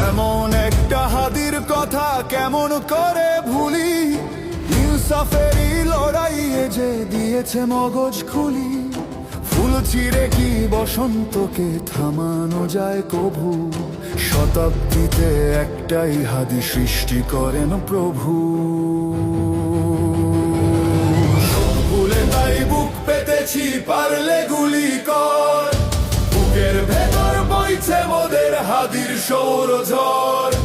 এমন একটা হাদির কথা কেমন করে ভুলি, ইনসাফেরই লড়াইয়ে যে দিয়েছে মগজ খুলি। ফুল চিরে কি বসন্তকে থামানো যায় কভু, শতাব্দীতে একটাই হাদি সৃষ্টি করেন প্রভু। ভুলে তাই বুক পেতেছি, পারলে গুলি কর। বুকের ভেতর বইছে মোদের হাদির সৌরঝড়।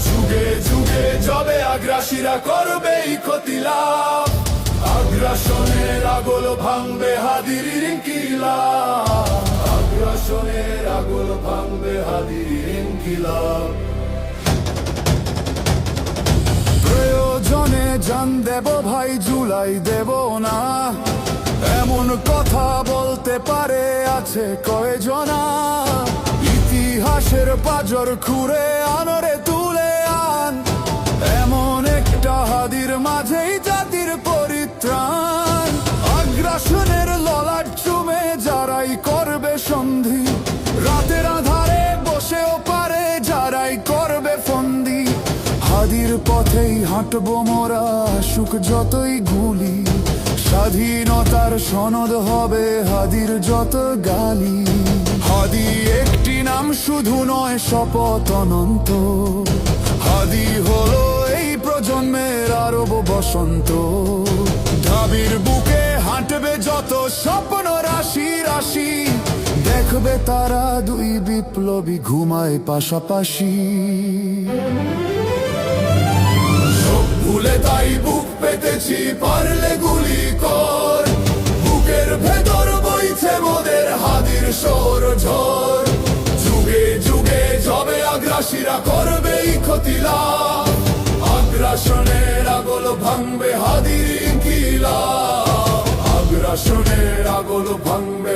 যুগে যুগে যবে আগ্রাসীরা করবেই ক্ষতি লাভ, আগ্রাসনের আগল ভাঙবে হাদির ইনকিলাব। আগ্রাসনের আগল ভাঙবে হাদির ইনকিলাব। প্রয়োজনে জান দেব ভাই, জুলাই দেব না, এমন কথা বলতে পারে আছে কয়জনা। ইতিহাসের পাজর খুঁড়ে আনরে তুলে আন, এমন একটা হাদির মাঝেই জাতির পরিত্রাণ। আগ্রাসনের ললাট চুমে যারাই করবে সন্ধি, রাতের আধারে বসেও পারে যারাই করবে ফন্দি। হাদির পথেই হাঁটবো মোরা, সুখ যতই গুলি, স্বাধীনতার সনদ হবে হাদির যত গালি। হাদি একটি নাম শুধু নয়, শপথ অনন্ত। হাদি হলো এই প্রজন্মের আরব বসন্ত। ঢাবির বুকে হাঁটবে যত স্বপ্ন রাশি রাশি, দেখবে তারা দুই বিপ্লবী ঘুমায় পাশাপাশি। ভুলে তাই বুক পেতেছি, পারলে গুলি কর। বুকের ভেতর বইছে মোদের হাদির সৌরঝড়। যুগে যুগে যবে আগ্রাসীরা করবেই ক্ষতি লাভ, আগ্রাসনের আগল ভাঙবে হাদির ইনকিলাব। আগ্রাসনের আগল ভাঙবে